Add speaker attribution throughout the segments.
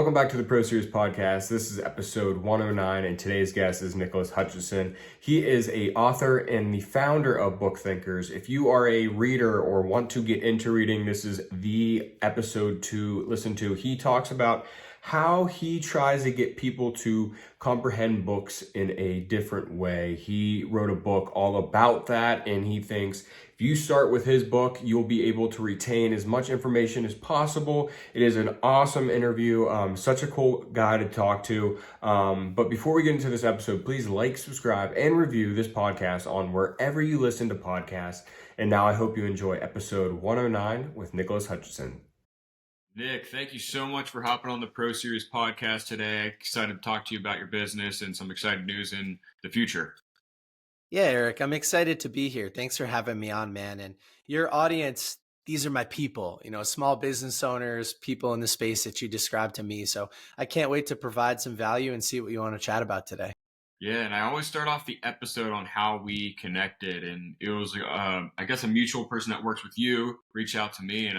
Speaker 1: welcome back to the Pro Series Podcast. This is episode 109, and today's guest is Nicholas Hutchison. He is a author and the founder of Book Thinkers. If you are a reader or want to get into reading, this is the episode to listen to. He talks about how he tries to get people to comprehend books in a different way. He wrote a book all about that, and he thinks if you start with his book, you'll be able to retain as much information as possible. It is an awesome interview. Such a cool guy to talk to. But before we get into this episode, please like, subscribe, and review this podcast on wherever you listen to podcasts. And now I hope you enjoy episode 109 with Nicholas Hutchison. Nick, thank you so much for hopping on the Pro Series Podcast today. Excited to talk to you about your business and some exciting news in the future.
Speaker 2: Yeah, Eric, I'm excited to be here. Thanks for having me on, man. And your audience, these are my people, small business owners, people in the space that you described to me. So I can't wait to provide some value and see what you want to chat about today.
Speaker 1: Yeah, and I always start off the episode on how we connected. And it was, I guess, a mutual person that works with you reached out to me, and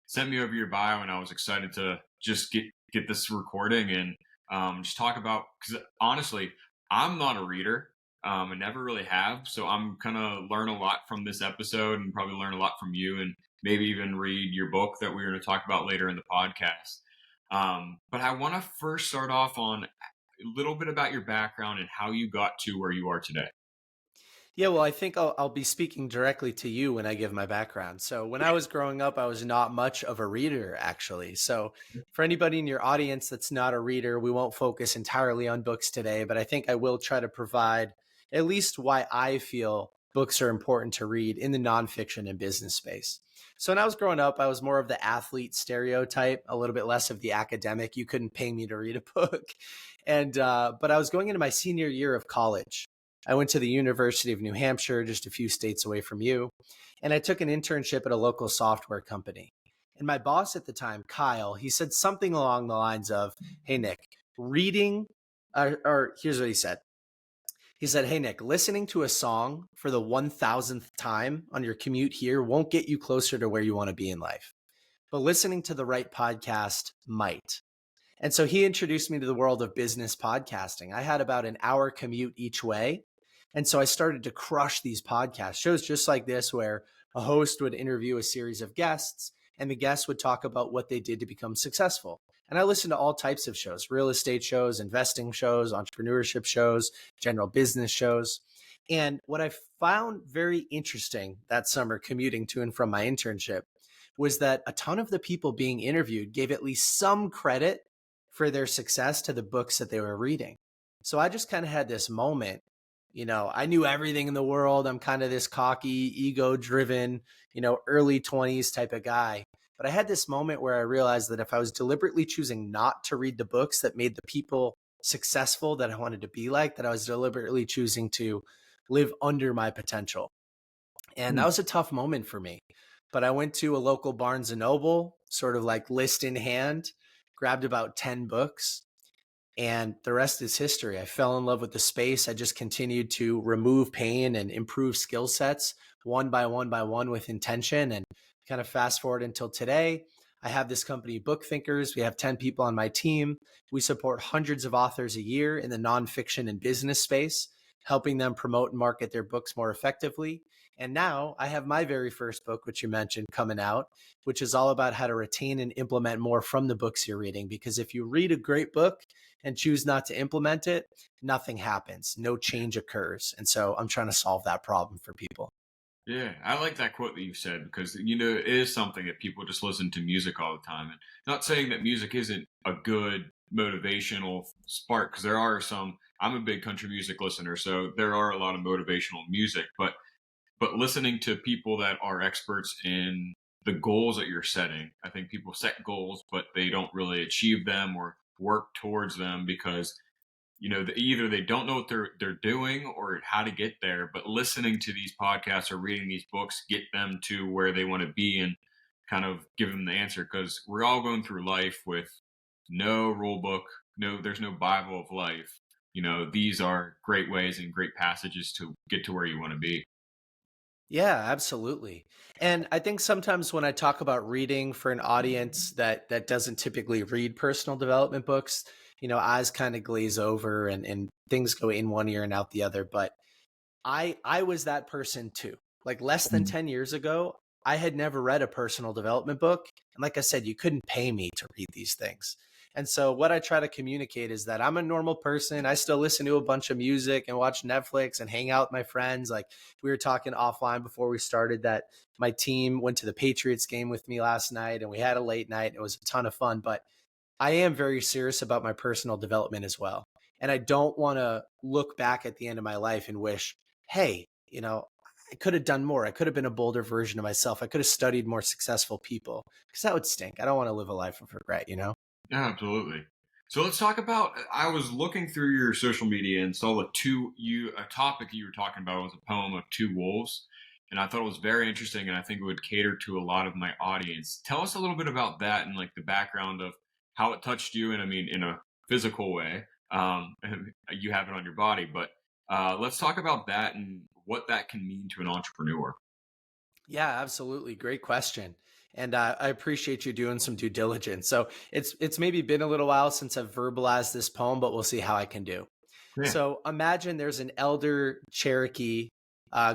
Speaker 1: sent me over your bio, and I was excited to just get this recording and just talk about, because honestly, I'm not a reader. I never really have. So I'm going to learn a lot from this episode and probably learn a lot from you and maybe even read your book that we're going to talk about later in the podcast. But I want to first start off on a little bit about your background and how you got to where you are today.
Speaker 2: Yeah, well, I think I'll be speaking directly to you when I give my background. So when I was growing up, I was not much of a reader, actually. So for anybody in your audience that's not a reader, we won't focus entirely on books today, but I think I will try to provide at least why I feel books are important to read in the nonfiction and business space. So when I was growing up, I was more of the athlete stereotype, a little bit less of the academic. You couldn't pay me to read a book. But I was going into my senior year of college. I went to the University of New Hampshire, just a few states away from you, and I took an internship at a local software company. And my boss at the time, Kyle, he said something along the lines of, "Hey, Nick, reading," or here's what he said. He said, "Hey, Nick, listening to a song for the 1000th time on your commute here won't get you closer to where you want to be in life, but listening to the right podcast might." And so he introduced me to the world of business podcasting. I had about an hour commute each way. And so I started to crush these podcast shows just like this, where a host would interview a series of guests and the guests would talk about what they did to become successful. And I listened to all types of shows, real estate shows, investing shows, entrepreneurship shows, general business shows. And what I found very interesting that summer commuting to and from my internship was that a ton of the people being interviewed gave at least some credit for their success to the books that they were reading. So I just kind of had this moment. I knew everything in the world. I'm kind of this cocky, ego-driven, early 20s type of guy. But I had this moment where I realized that if I was deliberately choosing not to read the books that made the people successful that I wanted to be like, that I was deliberately choosing to live under my potential. And that was a tough moment for me. But I went to a local Barnes and Noble, sort of like list in hand, grabbed about 10 books. And the rest is history. I fell in love with the space. I just continued to remove pain and improve skill sets one by one with intention, and kind of fast forward until today. I have this company, Book Thinkers. We have 10 people on my team. We support hundreds of authors a year in the nonfiction and business space, helping them promote and market their books more effectively. And now I have my very first book, which you mentioned, coming out, which is all about how to retain and implement more from the books you're reading. Because if you read a great book and choose not to implement it, nothing happens. No change occurs. And so I'm trying to solve that problem for people.
Speaker 1: Yeah, I like that quote that you said because, it is something that people just listen to music all the time. And not saying that music isn't a good motivational spark, because there are some, I'm a big country music listener, so there are a lot of motivational music, but listening to people that are experts in the goals that you're setting. I think people set goals, but they don't really achieve them or work towards them because either they don't know what they're doing or how to get there. But listening to these podcasts or reading these books get them to where they want to be and kind of give them the answer, because we're all going through life with no rule book. There's no Bible of life. These are great ways and great passages to get to where you want to be.
Speaker 2: Yeah, absolutely. And I think sometimes when I talk about reading for an audience that doesn't typically read personal development books, eyes kind of glaze over and things go in one ear and out the other. But I was that person too. Like less than
Speaker 1: Mm.
Speaker 2: 10 years ago, I had never read a personal development book. And like I said, you couldn't pay me to read these things. And so what I try to communicate is that I'm a normal person. I still listen to a bunch of music and watch Netflix and hang out with my friends. Like we were talking offline before we started that my team went to the Patriots game with me last night and we had a late night. It was a ton of fun, but I am very serious about my personal development as well. And I don't want to look back at the end of my life and wish, hey, I could have done more. I could have been a bolder version of myself. I could have studied more successful people because that would stink. I don't want to live a life of regret.
Speaker 3: Yeah, absolutely. So let's talk about. I was looking through your social media and saw a topic you were talking about was a poem of two wolves, and I thought it was very interesting, and I think it would cater to a lot of my audience. Tell us a little bit about that and like the background of how it touched you, and I mean in a physical way. And you have it on your body, but let's talk about that and what that can mean to an entrepreneur.
Speaker 2: Yeah, absolutely. Great question. And I appreciate you doing some due diligence. So it's maybe been a little while since I've verbalized this poem, but we'll see how I can do.
Speaker 3: Yeah.
Speaker 2: So imagine there's an elder Cherokee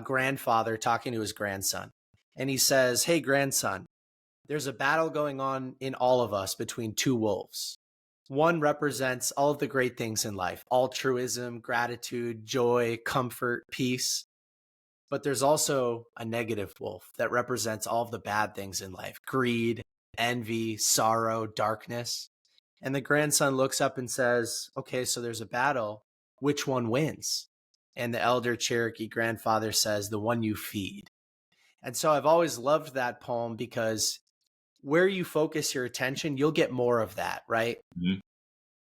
Speaker 2: grandfather talking to his grandson. And he says, hey, grandson, there's a battle going on in all of us between two wolves. One represents all of the great things in life: altruism, gratitude, joy, comfort, peace. But there's also a negative wolf that represents all of the bad things in life: greed, envy, sorrow, darkness. And the grandson looks up and says, okay, so there's a battle. Which one wins? And the elder Cherokee grandfather says, the one you feed. And so I've always loved that poem because where you focus your attention, you'll get more of that, right?
Speaker 3: Mhm.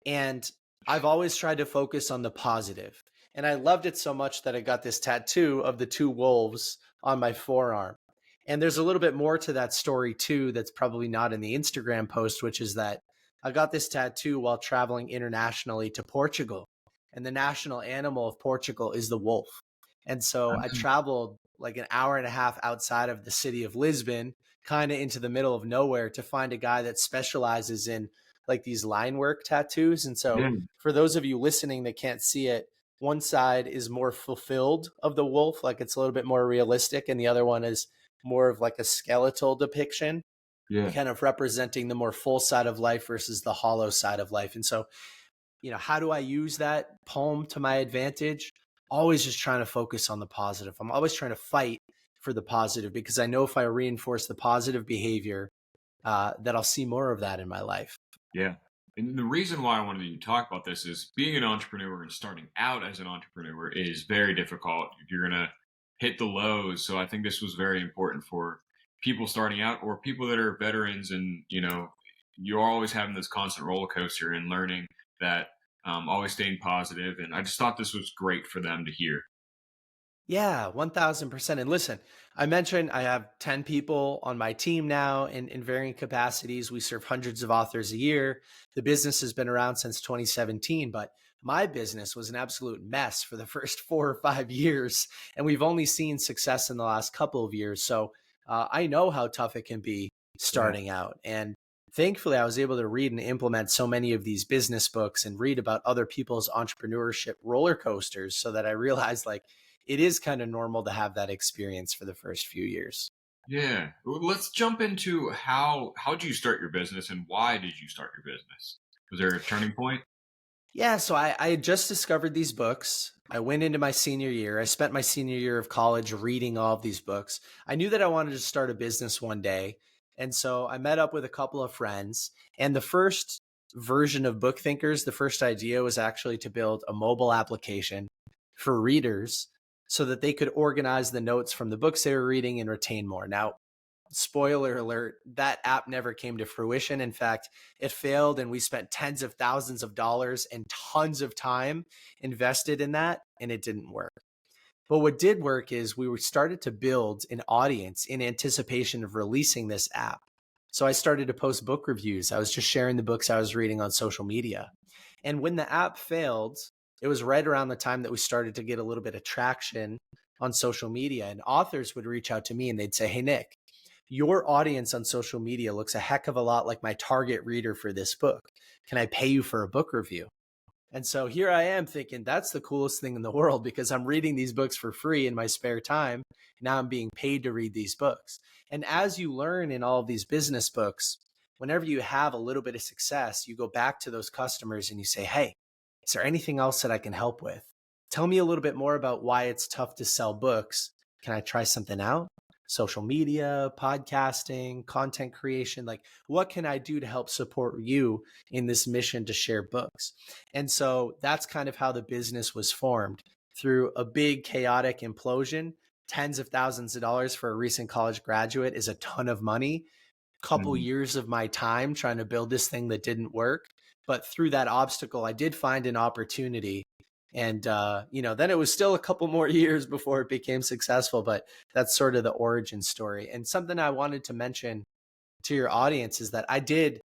Speaker 2: And I've always tried to focus on the positive. And I loved it so much that I got this tattoo of the two wolves on my forearm. And there's a little bit more to that story too that's probably not in the Instagram post, which is that I got this tattoo while traveling internationally to Portugal. And the national animal of Portugal is the wolf. And so I traveled like an hour and a half outside of the city of Lisbon, kind of into the middle of nowhere, to find a guy that specializes in like these line work tattoos. And so
Speaker 3: Yeah.
Speaker 2: for those of you listening that can't see it, one side is more fulfilled of the wolf, like it's a little bit more realistic, and the other one is more of like a skeletal depiction,
Speaker 3: Yeah.
Speaker 2: kind of representing the more full side of life versus the hollow side of life. And so, how do I use that poem to my advantage? Always just trying to focus on the positive. I'm always trying to fight for the positive because I know if I reinforce the positive behavior, that I'll see more of that in my life.
Speaker 3: Yeah. And the reason why I wanted you to talk about this is being an entrepreneur and starting out as an entrepreneur is very difficult. You're going to hit the lows. So I think this was very important for people starting out or people that are veterans. And, you're always having this constant roller coaster and learning that always staying positive. And I just thought this was great for them to hear.
Speaker 2: Yeah, 1000%. And listen, I mentioned I have 10 people on my team now in varying capacities. We serve hundreds of authors a year. The business has been around since 2017, but my business was an absolute mess for the first 4 or 5 years. And we've only seen success in the last couple of years. So I know how tough it can be
Speaker 3: Yeah.
Speaker 2: starting out. And thankfully, I was able to read and implement so many of these business books and read about other people's entrepreneurship roller coasters so that I realized like, it is kind of normal to have that experience for the first few years.
Speaker 3: Yeah. Well, let's jump into how did you start your business and why did you start your business? Was there a turning point?
Speaker 2: Yeah, so I had just discovered these books. I went into my senior year. I spent my senior year of college reading all of these books. I knew that I wanted to start a business one day. And so I met up with a couple of friends. And the first version of Book Thinkers, the first idea was actually to build a mobile application for readers so that they could organize the notes from the books they were reading and retain more. Now, spoiler alert, that app never came to fruition. In fact, it failed and we spent tens of thousands of dollars and tons of time invested in that, and it didn't work. But what did work is we started to build an audience in anticipation of releasing this app. So I started to post book reviews. I was just sharing the books I was reading on social media. And when the app failed, it was right around the time that we started to get a little bit of traction on social media, and authors would reach out to me and they'd say, "Hey, Nick, your audience on social media looks a heck of a lot like my target reader for this book. Can I pay you for a book review?" And so here I am thinking that's the coolest thing in the world because I'm reading these books for free in my spare time. Now I'm being paid to read these books. And as you learn in all of these business books, whenever you have a little bit of success, you go back to those customers and you say, "Hey, is there anything else that I can help with? Tell me a little bit more about why it's tough to sell books. Can I try something out? Social media, podcasting, content creation, like what can I do to help support you in this mission to share books?" And so that's kind of how the business was formed through a big chaotic implosion. Tens of thousands of dollars for a recent college graduate is a ton of money. Couple
Speaker 3: Mhm.
Speaker 2: years of my time trying to build this thing that didn't work. But through that obstacle, I did find an opportunity. And, then it was still a couple more years before it became successful. But that's sort of the origin story. And something I wanted to mention to your audience is that I did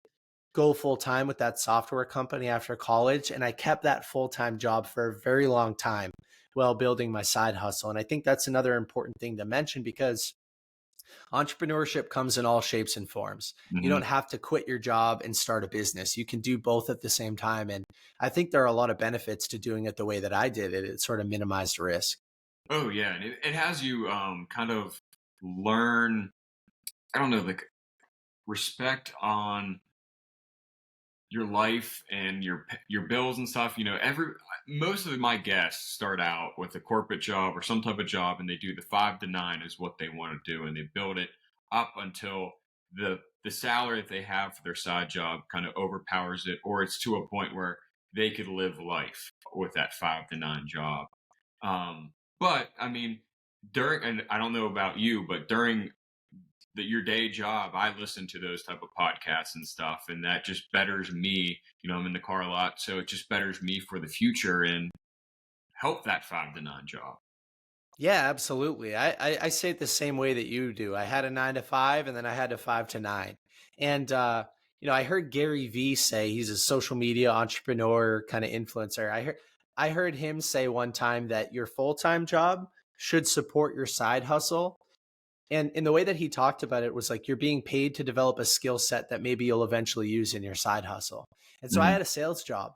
Speaker 2: go full time with that software company after college. And I kept that full time job for a very long time while building my side hustle. And I think that's another important thing to mention because entrepreneurship comes in all shapes and forms. You don't
Speaker 3: Mhm.
Speaker 2: have to quit your job and start a business. You can do both at the same time. And I think there are a lot of benefits to doing it the way that I did it. It sort of minimized risk.
Speaker 3: Oh yeah, and it has you kind of learn. I don't know, like respect on your life and your bills and stuff. Every most of my guests start out with a corporate job or some type of job, and they do the 5 to 9 is what they want to do, and they build it up until the salary that they have for their side job kind of overpowers it, or it's to a point where they could live life with that 5 to 9 job. But I mean, during and I don't know about you, but during your day job, I listen to those type of podcasts and stuff, and that just betters me. I'm in the car a lot, so it just betters me for the future and help that 5 to 9 job.
Speaker 2: Yeah, absolutely. I say it the same way that you do. I had a 9 to 5 and then I had a 5 to 9. And, I heard Gary Vee say he's a social media entrepreneur kind of influencer. I heard him say one time that your full-time job should support your side hustle. And in the way that he talked about it was like you're being paid to develop a skill set that maybe you'll eventually use in your side hustle. And so I
Speaker 3: Mhm.
Speaker 2: had a sales job.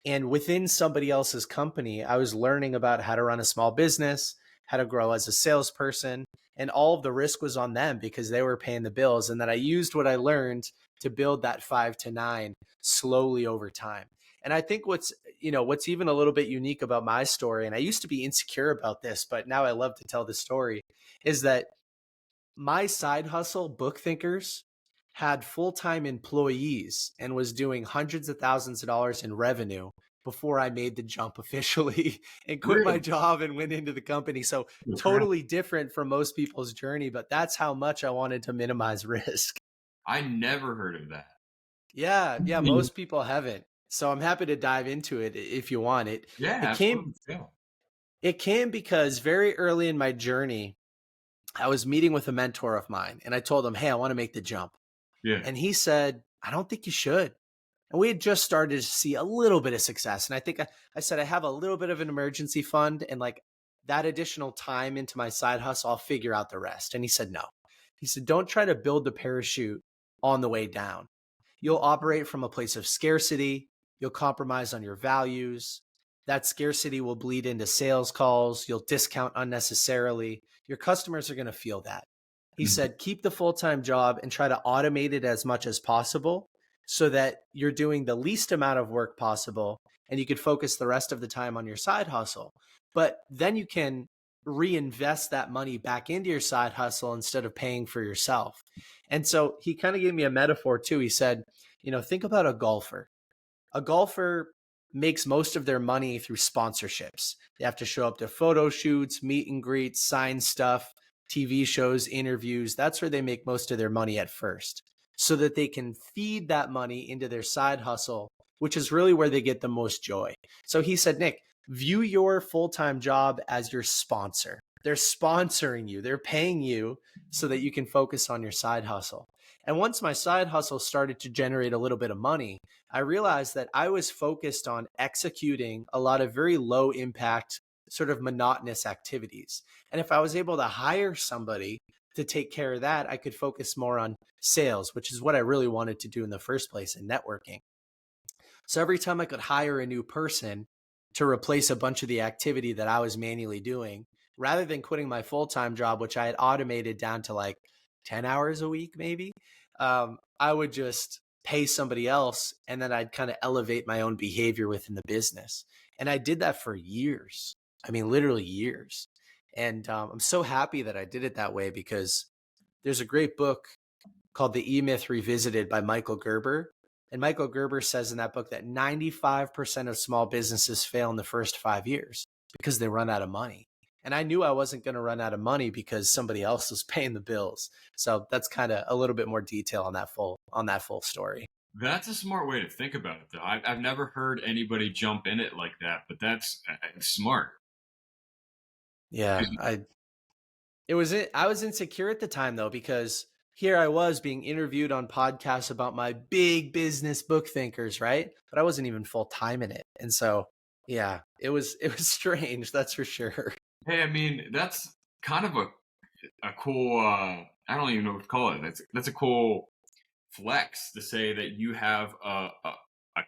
Speaker 2: And within somebody else's company, I was learning about how to run a small business, how to grow as a salesperson, and all of the risk was on them because they were paying the bills. And then I used what I learned to build that 5 to 9 slowly over time. And I think what's even a little bit unique about my story, and I used to be insecure about this, but now I love to tell the story, is that my side hustle, Book Thinkers, had full-time employees and was doing hundreds of thousands of dollars in revenue before I made the jump officially and quit my
Speaker 3: Really?
Speaker 2: job and went into the company. So
Speaker 3: Oh, crap.
Speaker 2: totally different from most people's journey, but that's how much I wanted to minimize risk.
Speaker 3: I never heard of that.
Speaker 2: Yeah,
Speaker 3: Mhm.
Speaker 2: most people haven't. So I'm happy to dive into it if you want it.
Speaker 3: Yeah,
Speaker 2: It came
Speaker 3: absolutely. Yeah.
Speaker 2: it came because very early in my journey, I was meeting with a mentor of mine and I told him, "Hey, I want to make the jump."
Speaker 3: Yeah.
Speaker 2: And he said, "I don't think you should." And we had just started to see a little bit of success. And I think I said, "I have a little bit of an emergency fund and like that additional time into my side hustle, I'll figure out the rest." And he said, "No." He said, "Don't try to build the parachute on the way down. You'll operate from a place of scarcity. You'll compromise on your values. That scarcity will bleed into sales calls. You'll discount unnecessarily. Your customers are going to feel that." He
Speaker 3: Mhm.
Speaker 2: said, "Keep the full time job and try to automate it as much as possible so that you're doing the least amount of work possible and you could focus the rest of the time on your side hustle. But then you can reinvest that money back into your side hustle instead of paying for yourself." And so he kind of gave me a metaphor too. He said, think about a golfer. A golfer makes most of their money through sponsorships. They have to show up to photo shoots, meet and greets, sign stuff, TV shows, interviews. That's where they make most of their money at first, so that they can feed that money into their side hustle, which is really where they get the most joy. So he said, "Nick, view your full time job as your sponsor. They're sponsoring you, they're paying you so that you can focus on your side hustle." And once my side hustle started to generate a little bit of money, I realized that I was focused on executing a lot of very low impact sort of monotonous activities. And if I was able to hire somebody to take care of that, I could focus more on sales, which is what I really wanted to do in the first place, in networking. So every time I could hire a new person to replace a bunch of the activity that I was manually doing, rather than quitting my full-time job, which I had automated down to like 10 hours a week, maybe, I would just pay somebody else, and then I'd kind of elevate my own behavior within the business. And I did that for years. I mean, literally years. And I'm so happy that I did it that way, because there's a great book called The E-Myth Revisited by Michael Gerber. And Michael Gerber says in that book that 95% of small businesses fail in the first 5 years because they run out of money. And I knew I wasn't going to run out of money because somebody else was paying the bills. So that's kind of a little bit more detail on that full story.
Speaker 3: That's a smart way to think about it, though. I've never heard anybody jump in it like that, but that's smart.
Speaker 2: Yeah, I was insecure at the time, though, because here I was being interviewed on podcasts about my big business book thinkers, right? But I wasn't even full time in it. And so, yeah, it was strange, that's for sure.
Speaker 3: Hey, I mean, that's kind of a cool, I don't even know what to call it. That's a cool flex to say that you have a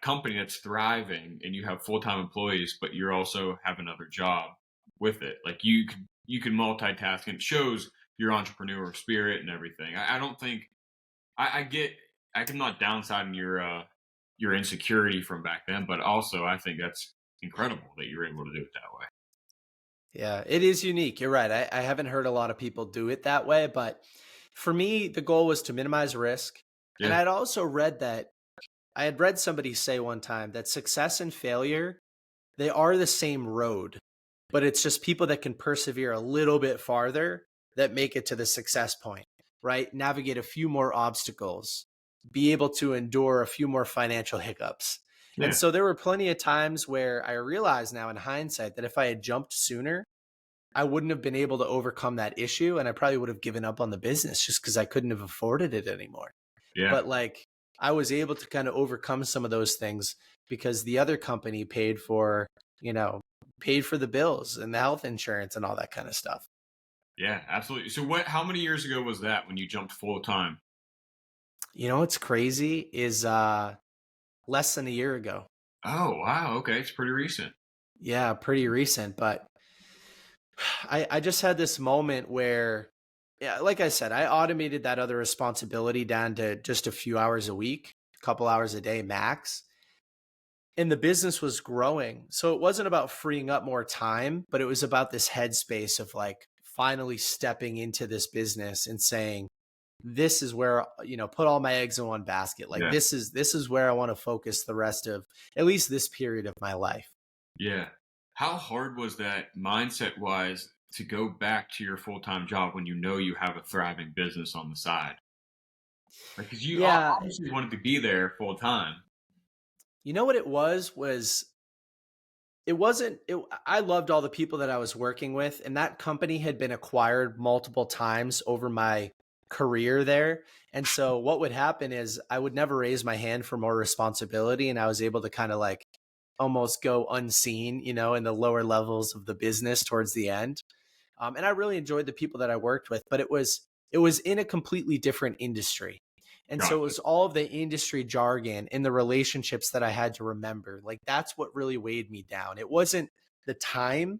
Speaker 3: company that's thriving and you have full-time employees, but you also have another job with it. Like you can multitask, and it shows your entrepreneurial spirit and everything. I don't think I'm not downsiding your insecurity from back then, but also I think that's incredible that you're able to do it that way.
Speaker 2: Yeah, it is unique. You're right. I haven't heard a lot of people do it that way, but for me, the goal was to minimize risk. And
Speaker 3: Yeah,
Speaker 2: I had read somebody say one time that success and failure, they are the same road, but it's just people that can persevere a little bit farther that make it to the success point, right? Navigate a few more obstacles, be able to endure a few more financial hiccups. And
Speaker 3: yeah,
Speaker 2: so there were plenty of times where I realized now in hindsight that if I had jumped sooner, I wouldn't have been able to overcome that issue. And I probably would have given up on the business just because I couldn't have afforded it anymore.
Speaker 3: yeah,
Speaker 2: But like, I was able to kind of overcome some of those things because the other company you know, paid for the bills and the health insurance and all that kind of stuff.
Speaker 3: yeah, absolutely. So how many years ago was that when you jumped full time?
Speaker 2: You know what's crazy is less than a year ago.
Speaker 3: Oh, wow. Okay. It's pretty recent.
Speaker 2: Yeah, pretty recent. But I just had this moment where, yeah, like I said, I automated that other responsibility down to just a few hours a week, a couple hours a day max. And the business was growing. So it wasn't about freeing up more time, but it was about this headspace of like finally stepping into this business and saying, this is where, put all my eggs in one basket. Like
Speaker 3: Yeah.
Speaker 2: this is where I want to focus the rest of at least this period of my life.
Speaker 3: Yeah. How hard was that mindset wise to go back to your full time job when you know you have a thriving business on the side? Like, because you
Speaker 2: Yeah.
Speaker 3: obviously wanted to be there full time.
Speaker 2: You know what it was it wasn't it, I loved all the people that I was working with, and that company had been acquired multiple times over my career there. And so what would happen is I would never raise my hand for more responsibility, and I was able to kind of like almost go unseen, in the lower levels of the business towards the end. And I really enjoyed the people that I worked with, but it was in a completely different industry. And so it
Speaker 3: Gotcha.
Speaker 2: was all of the industry jargon and the relationships that I had to remember. Like that's what really weighed me down. It wasn't the time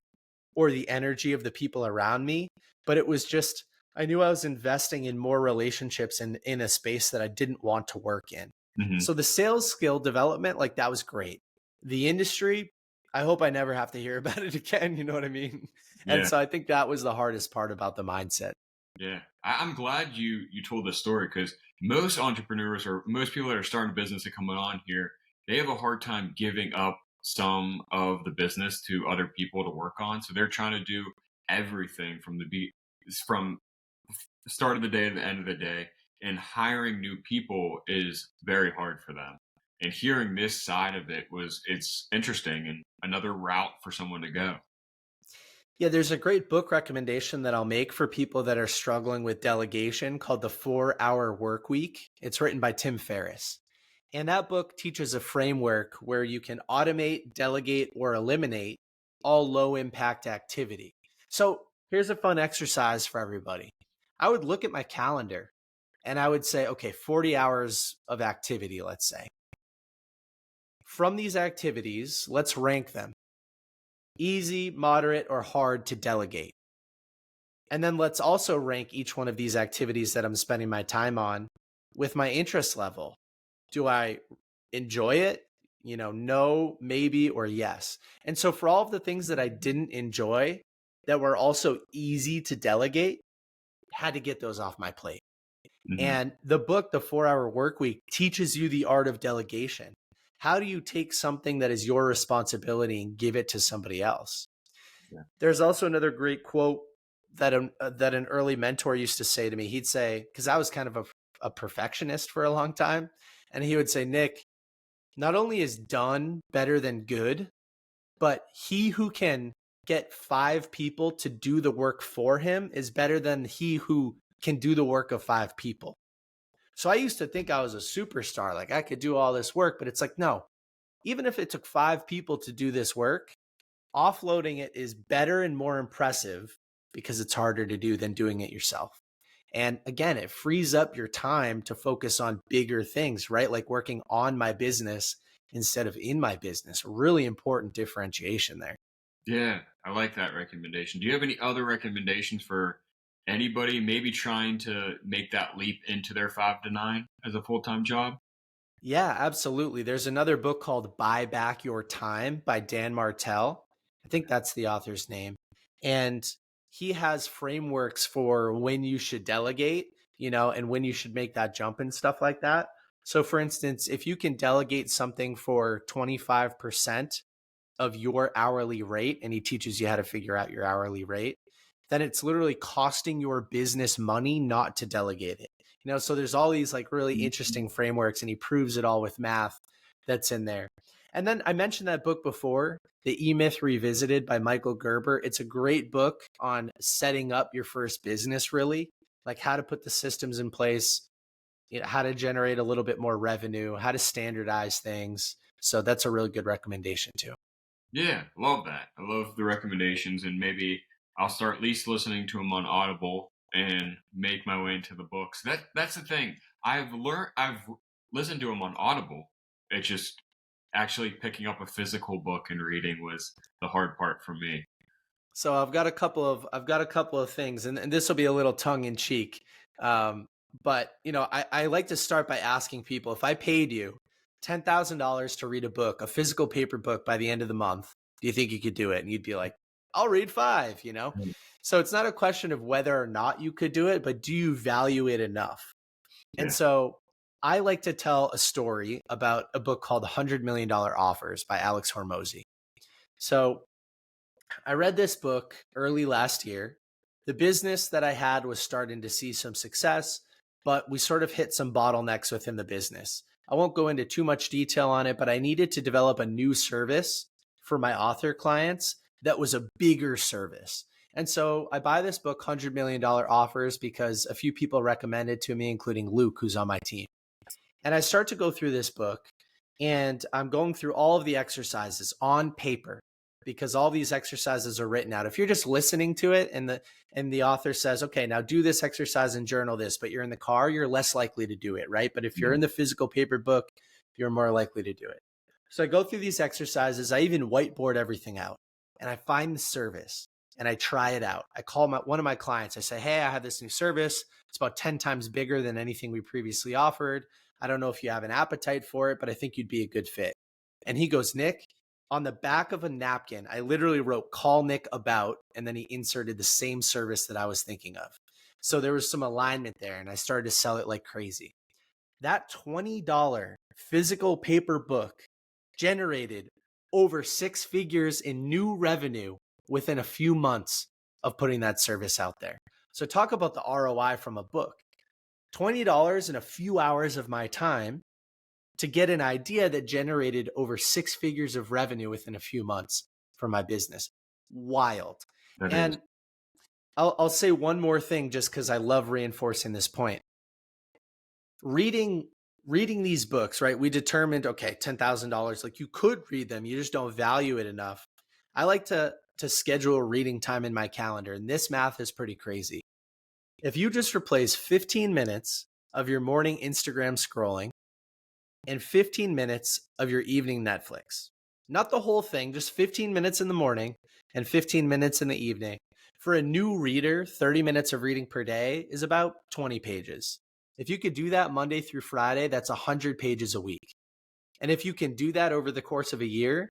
Speaker 2: or the energy of the people around me, but it was just I knew I was investing in more relationships in a space that I didn't want to work in.
Speaker 3: Hmm.
Speaker 2: So the sales skill development, like that was great. The industry, I hope I never have to hear about it again. You know what I mean? And
Speaker 3: Yeah.
Speaker 2: so I think that was the hardest part about the mindset.
Speaker 3: Yeah. I'm glad you told this story because most entrepreneurs or most people that are starting a business and coming on here, they have a hard time giving up some of the business to other people to work on. So they're trying to do everything from the start of the day to the end of the day. And hiring new people is very hard for them. And hearing this side of it's interesting and another route for someone to go.
Speaker 2: Yeah, there's a great book recommendation that I'll make for people that are struggling with delegation called The 4 Hour Work Week. It's written by Tim Ferriss. And that book teaches a framework where you can automate, delegate, or eliminate all low impact activity. So here's a fun exercise for everybody. I would look at my calendar and I would say, okay, 40 hours of activity, let's say. From these activities, let's rank them: easy, moderate, or hard to delegate. And then let's also rank each one of these activities that I'm spending my time on with my interest level. Do I enjoy it? No, maybe, or yes. And so for all of the things that I didn't enjoy that were also easy to delegate, had to get those off my plate.
Speaker 3: Mhm.
Speaker 2: And the book, The 4-Hour Workweek, teaches you the art of delegation. How do you take something that is your responsibility and give it to somebody else?
Speaker 3: Yeah.
Speaker 2: There's also another great quote that an early mentor used to say to me. He'd say, because I was kind of a perfectionist for a long time, and he would say, Nick, not only is done better than good, but he who can get 5 people to do the work for him is better than he who can do the work of 5 people. So I used to think I was a superstar, like I could do all this work, but it's like, no, even if it took 5 people to do this work, offloading it is better and more impressive because it's harder to do than doing it yourself. And again, it frees up your time to focus on bigger things, right? Like working on my business instead of in my business. Really important differentiation there.
Speaker 3: Yeah, I like that recommendation. Do you have any other recommendations for anybody maybe trying to make that leap into their 5 to 9 as a full-time job?
Speaker 2: Yeah, absolutely. There's another book called Buy Back Your Time by Dan Martell. I think that's the author's name. And he has frameworks for when you should delegate, and when you should make that jump and stuff like that. So for instance, if you can delegate something for 25% of your hourly rate, and he teaches you how to figure out your hourly rate, then it's literally costing your business money not to delegate it. So there's all these like really interesting frameworks, and he proves it all with math that's in there. And then I mentioned that book before, The E-Myth Revisited by Michael Gerber. It's a great book on setting up your first business, really, like how to put the systems in place, how to generate a little bit more revenue, how to standardize things. So that's a really good recommendation too.
Speaker 3: Yeah, love that. I love the recommendations, and maybe I'll start at least listening to them on Audible and make my way into the books. That's the thing. I've listened to them on Audible. It's just actually picking up a physical book and reading was the hard part for me.
Speaker 2: So I've got a couple of things, and this will be a little tongue in cheek. But I like to start by asking people, if I paid you $10,000 to read a book, a physical paper book by the end of the month, do you think you could do it? And you'd be like, I'll read 5.
Speaker 3: Mm.
Speaker 2: So it's not a question of whether or not you could do it, but do you value it enough? And
Speaker 3: Yeah.
Speaker 2: so I like to tell a story about a book called $100 Million Offers by Alex Hormozy. So I read this book early last year. The business that I had was starting to see some success, but we sort of hit some bottlenecks within the business. I won't go into too much detail on it, but I needed to develop a new service for my author clients that was a bigger service. And so I buy this book, $100 Million Offers, because a few people recommended to me, including Luke, who's on my team. And I start to go through this book, and I'm going through all of the exercises on paper because all these exercises are written out. If you're just listening to it and the author says, okay, now do this exercise and journal this, but you're in the car, you're less likely to do it, right? But if you're in the physical paper book, you're more likely to do it. So I go through these exercises. I even whiteboard everything out, and I find the service and I try it out. I call one of my clients. I say, hey, I have this new service. It's about 10 times bigger than anything we previously offered. I don't know if you have an appetite for it, but I think you'd be a good fit. And he goes, Nick, on the back of a napkin, I literally wrote call Nick about, and then he inserted the same service that I was thinking of. So there was some alignment there, and I started to sell it like crazy. That $20 physical paper book generated over 6 figures in new revenue within a few months of putting that service out there. So talk about the ROI from a book. $20 in a few hours of my time to get an idea that generated over 6 figures of revenue within a few months for my business. Wild.
Speaker 3: That is.
Speaker 2: And I'll say one more thing just because I love reinforcing this point. Reading these books, right? We determined, okay, $10,000, like you could read them, you just don't value it enough. I like to schedule reading time in my calendar, and this math is pretty crazy. If you just replace 15 minutes of your morning Instagram scrolling and 15 minutes of your evening Netflix, not the whole thing, just 15 minutes in the morning and 15 minutes in the evening. For a new reader, 30 minutes of reading per day is about 20 pages. If you could do that Monday through Friday, that's 100 pages a week. And if you can do that over the course of a year,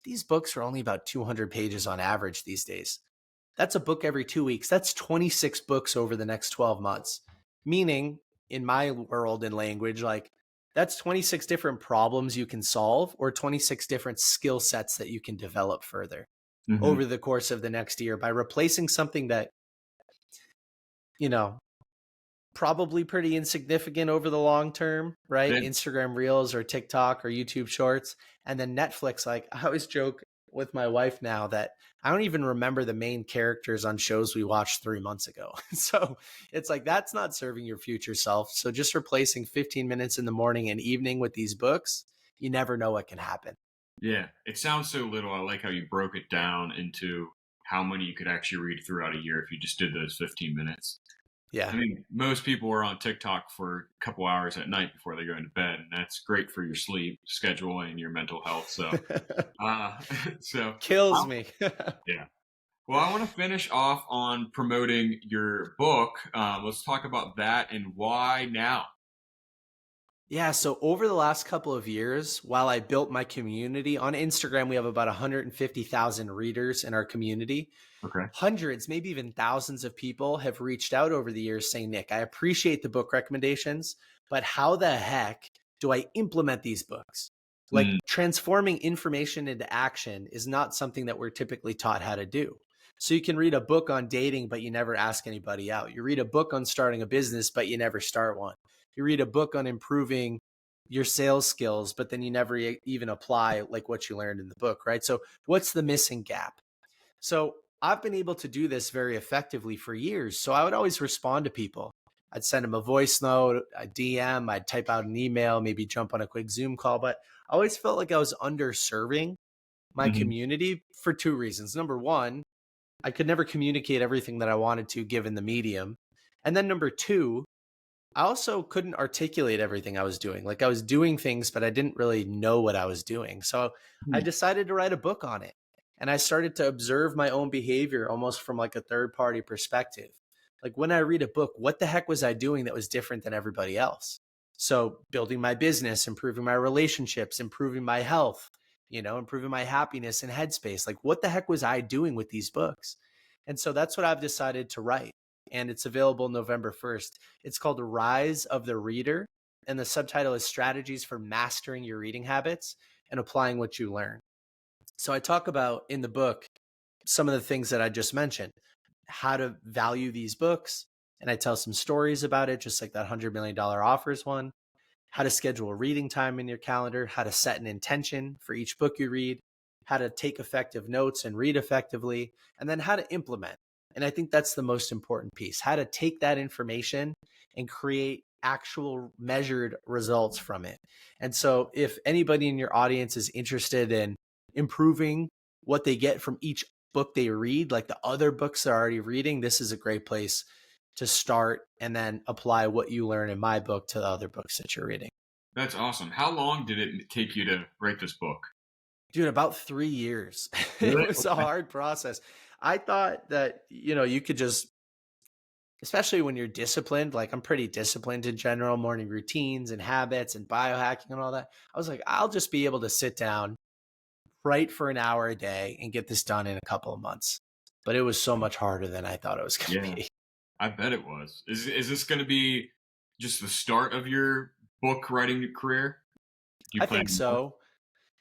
Speaker 2: these books are only about 200 pages on average these days. That's a book every 2 weeks. That's 26 books over the next 12 months. Meaning, in my world and language, like that's 26 different problems you can solve or 26 different skill sets that you can develop further over the course of the next year by replacing something that, you know, probably pretty insignificant over the long term, right?
Speaker 3: Yeah.
Speaker 2: Instagram Reels or TikTok or YouTube Shorts. And then Netflix, like I always joke with my wife now that I don't even remember the main characters on shows we watched 3 months ago. So it's like, that's not serving your future self. So just replacing 15 minutes in the morning and evening with these books, you never know what can happen.
Speaker 3: Yeah, it sounds so little. I like how you broke it down into how many you could actually read throughout a year if you just did those 15 minutes.
Speaker 2: Yeah.
Speaker 3: I mean, most people are on TikTok for a couple hours at night before they go into bed, and that's great for your sleep schedule and your mental health. So, so
Speaker 2: Kills me.
Speaker 3: yeah. Well, I want to finish off on promoting your book. Let's talk about that and why now.
Speaker 2: Yeah, so over the last couple of years, while I built my community on Instagram, we have about 150,000 readers in our community.
Speaker 3: Okay.
Speaker 2: Hundreds, maybe even thousands of people have reached out over the years saying, Nick, I appreciate the book recommendations, but how the heck do I implement these books? Like transforming information into action is not something that we're typically taught how to do. So you can read a book on dating, but you never ask anybody out. You read a book on starting a business, but you never start one. You read a book on improving your sales skills, but then you never even apply like what you learned in the book, right? So what's the missing gap? So I've been able to do this very effectively for years. So I would always respond to people. I'd send them a voice note, a DM, I'd type out an email, maybe jump on a quick Zoom call. But I always felt like I was underserving my community for two reasons. Number one, I could never communicate everything that I wanted to given the medium. And then number two, I also couldn't articulate everything I was doing. Like I was doing things, but I didn't really know what I was doing. So I decided to write a book on it. And I started to observe my own behavior almost from like a third party perspective. Like when I read a book, what the heck was I doing that was different than everybody else? So building my business, improving my relationships, improving my health, improving my happiness and headspace. Like what the heck was I doing with these books? And so that's what I've decided to write. And it's available November 1st. It's called Rise of the Reader. And the subtitle is Strategies for Mastering Your Reading Habits and Applying What You Learn. So I talk about in the book some of the things that I just mentioned, how to value these books. And I tell some stories about it, just like that $100 million offers one, how to schedule reading time in your calendar, how to set an intention for each book you read, how to take effective notes and read effectively, and then how to implement. And I think that's the most important piece, how to take that information and create actual measured results from it. And so if anybody in your audience is interested in improving what they get from each book they read, like the other books they're already reading, this is a great place to start and then apply what you learn in my book to the other books that you're reading.
Speaker 3: That's awesome. How long did it take you to write this book?
Speaker 2: Dude, about 3 years.
Speaker 3: Really?
Speaker 2: It was a hard process. I thought that, you could just, especially when you're disciplined, like I'm pretty disciplined in general, morning routines and habits and biohacking and all that. I was like, I'll just be able to sit down, write for an hour a day and get this done in a couple of months. But it was so much harder than I thought it was going to be.
Speaker 3: I bet it was. Is this going to be just the start of your book writing career?
Speaker 2: I think so.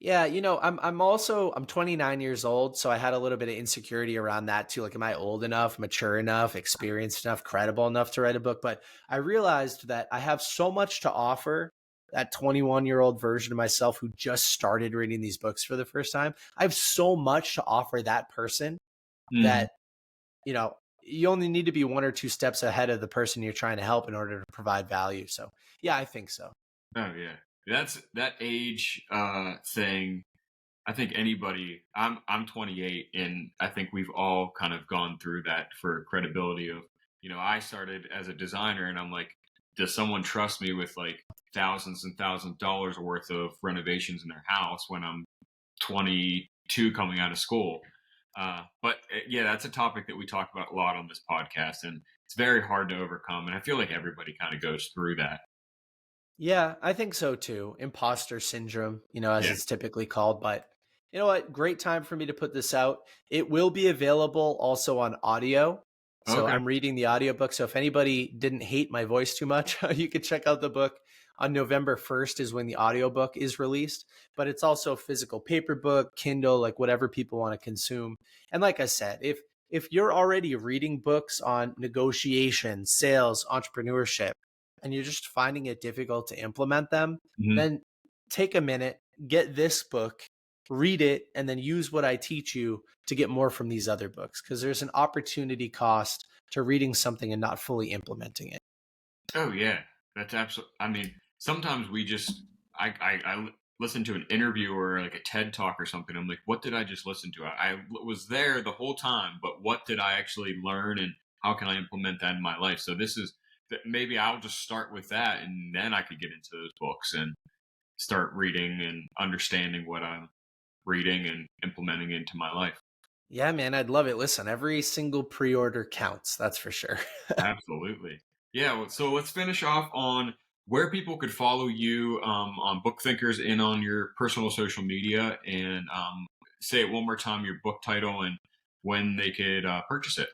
Speaker 2: Yeah, I'm 29 years old, so I had a little bit of insecurity around that too. Like, am I old enough, mature enough, experienced enough, credible enough to write a book? But I realized that I have so much to offer that 21-year-old version of myself who just started reading these books for the first time. I have so much to offer that person that, you only need to be one or two steps ahead of the person you're trying to help in order to provide value. So yeah, I think so.
Speaker 3: Oh yeah. That age thing I think anybody, I'm 28, and I think we've all kind of gone through that for credibility of, I started as a designer, and I'm like, does someone trust me with like thousands and thousands of dollars worth of renovations in their house when I'm 22 coming out of school? But yeah, that's a topic that we talk about a lot on this podcast, and it's very hard to overcome. And I feel like everybody kind of goes through that.
Speaker 2: Yeah, I think so too. Imposter syndrome, as
Speaker 3: Yeah.
Speaker 2: it's typically called. But you know what? Great time for me to put this out. It will be available also on audio. So
Speaker 3: Okay.
Speaker 2: I'm reading the audiobook. So if anybody didn't hate my voice too much, you could check out the book. On November 1st is when the audiobook is released, but it's also a physical paper book, Kindle, like whatever people want to consume. And like I said, if you're already reading books on negotiation, sales, entrepreneurship, and you're just finding it difficult to implement them,
Speaker 3: Mhm.
Speaker 2: then take a minute, get this book, read it, and then use what I teach you to get more from these other books. Because there's an opportunity cost to reading something and not fully implementing it.
Speaker 3: Oh yeah, that's absolutely. I mean, sometimes we just I listen to an interview or like a TED talk or something. I'm like, what did I just listen to? I was there the whole time, but what did I actually learn, and how can I implement that in my life? So this is maybe I'll just start with that, and then I could get into those books and start reading and understanding what I'm reading and implementing into my life.
Speaker 2: Yeah, man, I'd love it. Listen, every single pre-order counts. That's for sure.
Speaker 3: Absolutely. Yeah. So let's finish off on where people could follow you on Book Thinkers and on your personal social media, and say it one more time, your book title and when they could purchase it.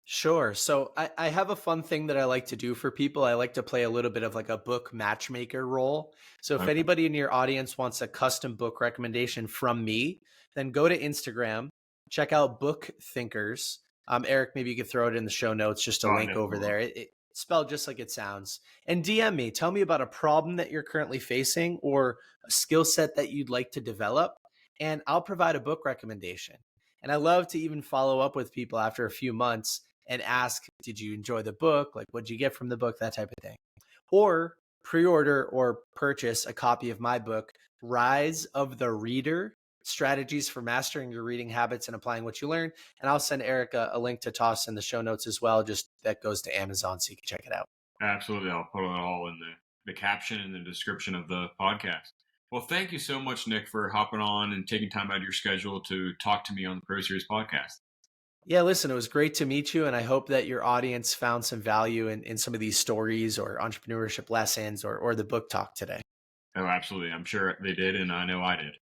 Speaker 2: Sure. So I have a fun thing that I like to do for people. I like to play a little bit of like a book matchmaker role. So if
Speaker 3: Okay.
Speaker 2: anybody in your audience wants a custom book recommendation from me, then go to Instagram, check out Book Thinkers. Eric, maybe you could throw it in the show notes, just a
Speaker 3: Oh, I
Speaker 2: link
Speaker 3: definitely
Speaker 2: over
Speaker 3: will.
Speaker 2: there. It's spelled just like it sounds. And DM me. Tell me about a problem that you're currently facing or a skill set that you'd like to develop, and I'll provide a book recommendation. And I love to even follow up with people after a few months and ask, did you enjoy the book? Like, what'd you get from the book? That type of thing. Or pre-order or purchase a copy of my book, Rise of the Reader, Strategies for Mastering Your Reading Habits and Applying What You Learn. And I'll send Eric a link to toss in the show notes as well. Just that goes to Amazon so you can check it out.
Speaker 3: Absolutely. I'll put it all in the caption and the description of the podcast. Well, thank you so much, Nick, for hopping on and taking time out of your schedule to talk to me on the Pro Series podcast.
Speaker 2: Yeah, listen, it was great to meet you. And I hope that your audience found some value in some of these stories or entrepreneurship lessons or the book talk today.
Speaker 3: Oh, absolutely. I'm sure they did, and I know I did.